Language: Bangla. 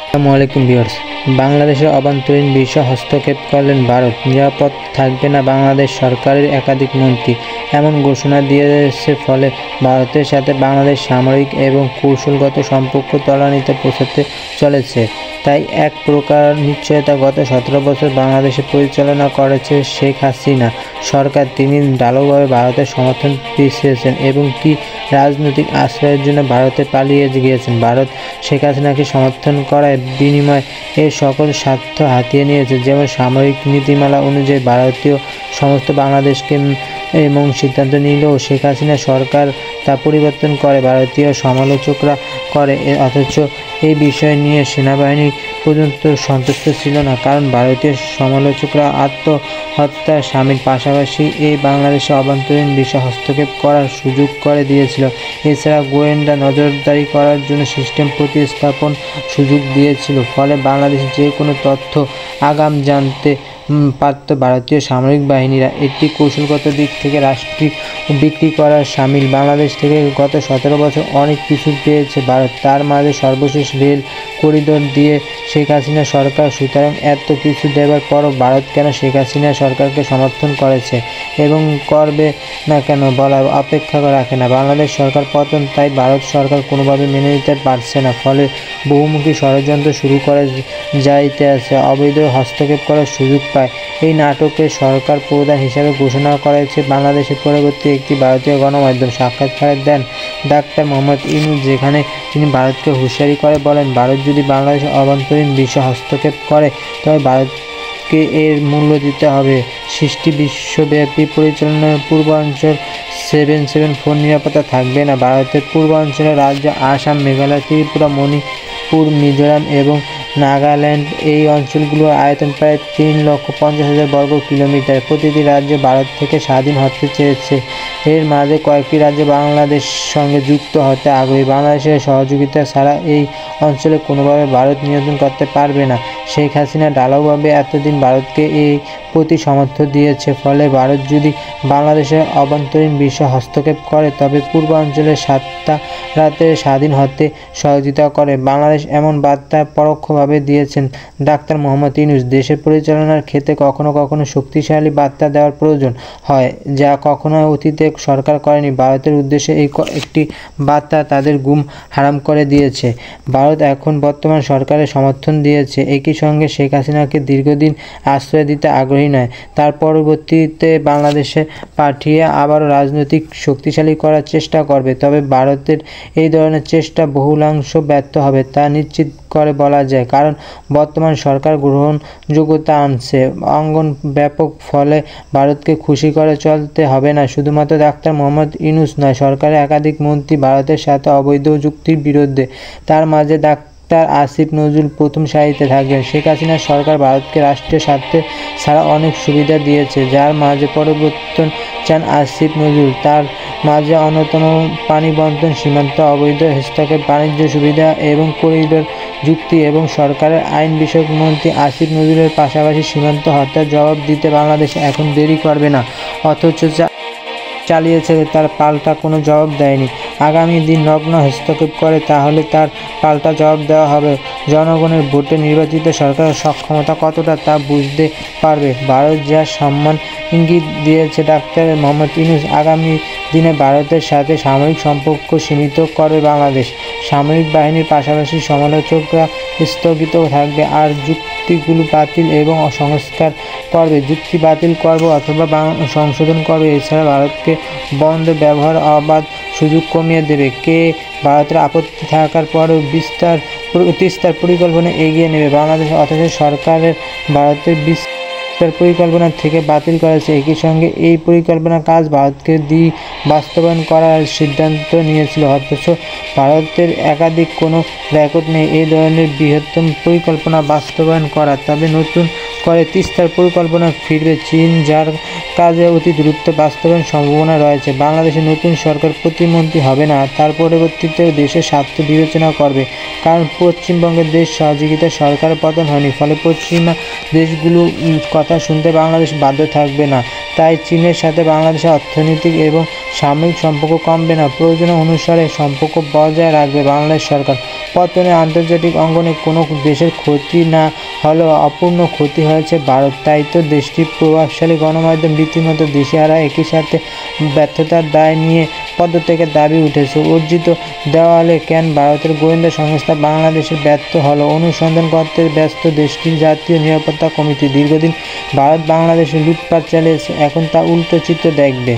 আসসালামু আলাইকুম ভিউয়ার্স। বাংলাদেশের অভ্যন্তরীণ বিষয়ে হস্তক্ষেপ করলেন ভারত, নিরাপদ থাকবে না বাংলাদেশ সরকারের একাধিক মন্ত্রী এমন ঘোষণা দিয়েছে। ফলে ভারতের সাথে বাংলাদেশ সামরিক এবং কৌশলগত সম্পর্ক তলানিতে পৌঁছাতে চলেছে। তাই এক প্রকার নিশ্চয়তা গত 17 বছর বাংলাদেশে পরিচালনা করেছে শেখ হাসিনা সরকার। তিনি ঢালাওভাবে ভারতের সমর্থন পেয়েছেন এবং কি রাজনৈতিক আশ্রয়ের জন্য ভারতে পালিয়ে গিয়েছেন। ভারত শেখ হাসিনাকে সমর্থন করার বিনিময়ে এর সকল স্বার্থ হাতিয়ে নিয়েছে। যেমন সামরিক নীতিমালা অনুযায়ী ভারতীয় সমস্ত বাংলাদেশকে এবং সিদ্ধান্ত নিলেও শেখ হাসিনা সরকার তা পরিবর্তন করে ভারতীয় সমালোচকরা করে। অথচ এই বিষয় নিয়ে সেনাবাহিনী পর্যন্ত সন্তুষ্ট ছিল না, কারণ ভারতীয় সমালোচকরা আত্মহত্যার সামিল পাশাপাশি এই বাংলাদেশে অভ্যন্তরীণ বিষয়ে হস্তক্ষেপ করার সুযোগ করে দিয়েছিল। এছাড়া গোয়েন্দা নজরদারি করার জন্য সিস্টেম প্রতিস্থাপন সুযোগ দিয়েছিল। ফলে বাংলাদেশ যে কোনো তথ্য আগাম জানতে পারত ভারতীয় সামরিক বাহিনীরা। এটি কৌশলগত দিক থেকে রাষ্ট্রিক বিক্রি করার সামিল। বাংলাদেশ থেকে গত 17 বছর অনেক কিছু পেয়েছে ভারত, তার মাঝে সর্বশেষ রেল করিডোর দিয়ে শেখ হাসিনা সরকার। সুতরাং এত কিছু দেওয়ার পরও ভারত কেন শেখ হাসিনা সরকারকে সমর্থন করেছে এবং করবে না কেন বলার অপেক্ষা রাখে না। বাংলাদেশ সরকার পতন তাই ভারত সরকার কোনোভাবে মেনে নিতে পারছে না। ফলে বহুমুখী ষড়যন্ত্র শুরু করে যাইতে আছে, অবৈধ হস্তক্ষেপ করার সুযোগ পায়। এই নাটকে সরকার প্রধান হিসাবে ঘোষণা করেছে বাংলাদেশের। পরবর্তী একটি ভারতীয় গণমাধ্যম সাক্ষাৎকার দেন ডাক্তার মোহাম্মদ ইউনূস, যেখানে তিনি ভারতকে হুঁশিয়ারি করে বলেন, ভারত যদি বাংলাদেশের অভ্যন্তরীণ বিষয়ে হস্তক্ষেপ করে তবে ভারতকে এর মূল্য দিতে হবে। সৃষ্টি বিশ্বব্যাপী পরিচালনার পূর্বাঞ্চল 774 নিরাপত্তা থাকবে না। ভারতের পূর্বাঞ্চলের রাজ্য আসাম, মেঘালয়, ত্রিপুরা, মণিপুর, মিজোরাম এবং নাগাল্যান্ড, এই অঞ্চলগুলোর আয়তন প্রায় 3,50,000 বর্গ কিলোমিটার। প্রতিটি রাজ্য ভারত থেকে স্বাধীন হতে চেয়েছে। এর মাঝে কয়েকটি রাজ্য বাংলাদেশের সঙ্গে যুক্ত হতে আগ্রহী। বাংলাদেশের সহযোগিতা ছাড়া এই অঞ্চলে কোনোভাবে ভারত নিয়ন্ত্রণ করতে পারবে না। শেখ হাসিনা ঢালাওভাবে এতদিন ভারতকে এই প্রতি সমর্থন দিয়েছে। ফলে ভারত যদি বাংলাদেশের অভ্যন্তরীণ বিষয়ে হস্তক্ষেপ করে তবে পূর্বাঞ্চলের 7টা রাতে স্বাধীন হতে সহযোগিতা করে। বাংলাদেশ এমন বার্তা পরোক্ষভাবে দিয়েছেন ডাক্তার মোহাম্মদ ইউনূস। দেশের পরিচালনার ক্ষেত্রে কখনো কখনো শক্তিশালী বার্তা দেওয়ার প্রয়োজন হয়, যা কখনো অতীতে সরকার করেনি। ভারতের উদ্দেশ্যে এই একটি বার্তা তাদের ঘুম হারাম করে দিয়েছে। ভারত এখন বর্তমান সরকারের সমর্থন দিয়েছে, একই সঙ্গে শেখ হাসিনাকে দীর্ঘদিন আশ্রয় দিতে আগ্রহী নয়। তার পরবর্তীতে বাংলাদেশে পাঠিয়ে আবারও রাজনৈতিক শক্তিশালী করার চেষ্টা করবে। তবে ভারতের এই ধরনের চেষ্টা বহুলাংশ ব্যর্থ হবে তা নিশ্চিত করে বলা যায়, কারণ বর্তমান সরকার গ্রহণযোগ্যতা আনছে অঙ্গন ব্যাপক। ফলে ভারতকে খুশি করে চলতে হবে না। শুধুমাত্র ডাক্তার মোহাম্মদ ইউনূস নয়, সরকারের একাধিক মন্ত্রী ভারতের সাথে অবৈধ চুক্তির বিরুদ্ধে। তার মাঝে ডাক্তার আসিফ নজরুল প্রথম সারিতে থাকবেন। শেখ হাসিনা সরকার ভারতকে রাষ্ট্রীয় স্বার্থে ছাড়া অনেক সুবিধা দিয়েছে, যার মাঝে পরিবর্তন চান আসিফ নজরুল। তার মাঝে অন্যতম পানি বন্টন, সীমান্ত অবৈধ হস্তক্ষেপ, বাণিজ্য সুবিধা এবং করিডোর যুক্তি। এবং সরকারের আইন বিষয়ক মন্ত্রী আসিফ নজরুলের পাশাপাশি সীমান্ত হত্যার জবাব দিতে বাংলাদেশ এখন দেরি করবে না। অথচ চালিয়েছে, তার পাল্টা কোনো জবাব দেয়নি। আগামী দিন নগ্ন হস্তক্ষেপ করে তাহলে তার পাল্টা জবাব দেওয়া হবে। জনগণের ভোটে নির্বাচিত সরকারের সক্ষমতা কতটা তা বুঝতে পারবে ভারত। যা সম্মান ইঙ্গিত দিয়েছে ডাক্তার মোহাম্মদ ইউনূস, আগামী দিনে ভারতের সাথে সামরিক সম্পর্ক সীমিত করবে বাংলাদেশ। সামরিক বাহিনীর পাশাপাশি সমালোচকরা স্থগিত থাকবে আর যুক্তিগুলো বাতিল এবং সংস্কার করবে। যুক্তি বাতিল করবে অথবা সংশোধন করবে। এছাড়া ভারতকে বন্ধ ব্যবহার অবাধ সুযোগ কমিয়ে দেবে। ভারতের আপত্তি থাকার পরেও তিস্তার পরিকল্পনা এগিয়ে নেবে বাংলাদেশ। অথচ সরকারের ভারতের বিস্তার পরিকল্পনা থেকে বাতিল করেছে। একই সঙ্গে এই পরিকল্পনার কাজ ভারতকে দিয়ে বাস্তবায়ন করার সিদ্ধান্ত নিয়েছিল। অথচ ভারতের একাধিক কোনো রেকর্ড নেই এই ধরনের বৃহত্তম পরিকল্পনা বাস্তবায়ন করা। তবে নতুন করে তিস্তার পরিকল্পনা ফিরবে চীন, যার কাজে অতি দ্রুত বাস্তবায়ন সম্ভাবনা রয়েছে। বাংলাদেশের নতুন সরকার প্রতিমন্ত্রী হবে না, তার পরবর্তীতেও দেশের স্বার্থ বিবেচনা করবে, কারণ পশ্চিমবঙ্গের দেশ সহযোগিতা সরকার পতন হয়নি। ফলে পশ্চিমা দেশগুলো কথা শুনতে বাংলাদেশ বাধ্য থাকবে না। তাই চীনের সাথে বাংলাদেশের অর্থনৈতিক এবং সাময়িক সম্পর্ক কমবে না, প্রয়োজন অনুসারে সম্পর্ক বজায় রাখবে বাংলাদেশ সরকার। পতনে আন্তর্জাতিক অঙ্গনে কোনো দেশের ক্ষতি না হলেও অপূর্ণ ক্ষতি হয়েছে ভারত। তাই তো দেশটির প্রভাবশালী গণমাধ্যম রীতিমতো দিশেহারা। একই সাথে ব্যর্থতার দায় নিয়ে পদত্যাগের দাবি উঠেছে। অর্জিত দেওয়ালে কেন ভারতের গোয়েন্দা সংস্থা বাংলাদেশে ব্যর্থ হলো অনুসন্ধান করতে ব্যস্ত দেশটির জাতীয় নিরাপত্তা কমিটি। দীর্ঘদিন ভারত বাংলাদেশে লুটপাট চালিয়েছে, এখন তা উল্টো চিত্র দেখবে।